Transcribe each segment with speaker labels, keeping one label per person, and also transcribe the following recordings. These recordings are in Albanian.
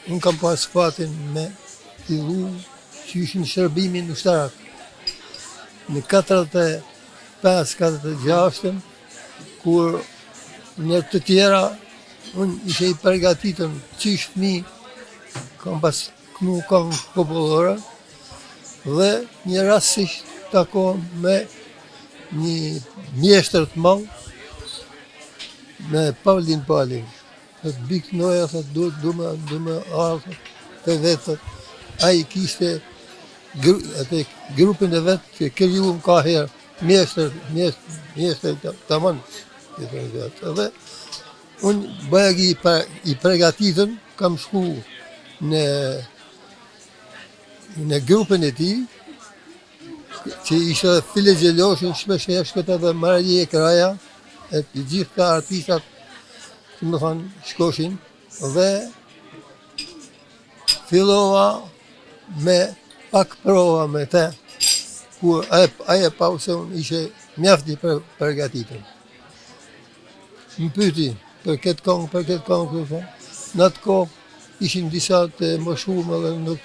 Speaker 1: unë kam pas fatin me fillu që ishin shërbimin ushtarak. Në 45-46, kur në të tjera, unë ishe i përgatitën qish fëmi, kam pas kënu kam popullore, dhe një rastisht takon me një mjeshtër të madh, me Paulin Pali. Të bikë noja, du me ardhë të vetë, a i kishte grupin e vetë që krijuam ka herë, mjeshtër të manë. Dhe unë bëjagi i pregatitën, kam shku në grupin e ti, që ishte File Gjeloshin, shpesh shkët edhe Marje Kraja, e të gjithë ka artistat, që më thonë, shkoshin, dhe fillova me pak prova me te, kur aje pa se unë ishe mjafti përgatitën. Më pyti për këtë kongë, në atë kohë ishin disa të moshume dhe nuk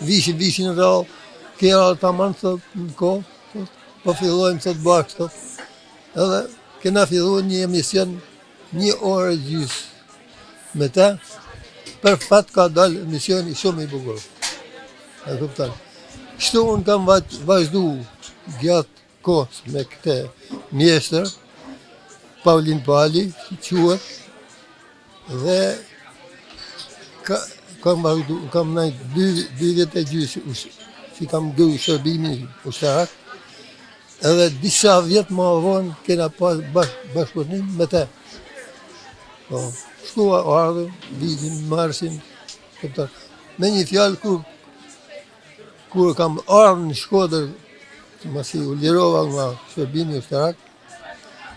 Speaker 1: vishin rrallë, kjera të amanë thot në kohë, po fillojmë thot bashkë thot. Edhe kena filluar një emision 1 orë e gjysë me te, për fat ka dalë emisioni shumë i bukur. E kupton. Kështu unë kam vazhdu gjatë kohës me këtë mjeshtër, Paulin Pali, që quhet, dhe kam najtë 2 vjetë e gjysë që kam gëu shërbimin ushtarak, edhe disa vjetë më vonë kena pas bashkëpunim me te. Shkua ardhëm, vitin, marsin, me një fjalë kur kam ardhë në Shkodër, masi u lirova nga shërbimi ushtarak,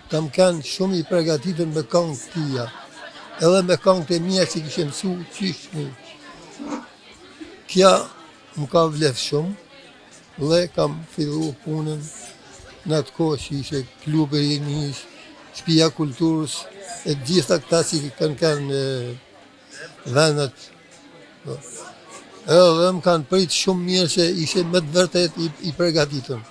Speaker 1: kam kanë shumë i përgatitën me këngë tia, edhe me këngë të mija që kishe mësu qishtë. Kja më ka vlefë shumë, dhe kam fillu punën në atë kohë që ishe klube i njës, Shtëpia Kulturës, e gjitha këta që kanë vendet. Edhe më kanë pritë shumë mirë që ishe me të vërtet i përgatitën.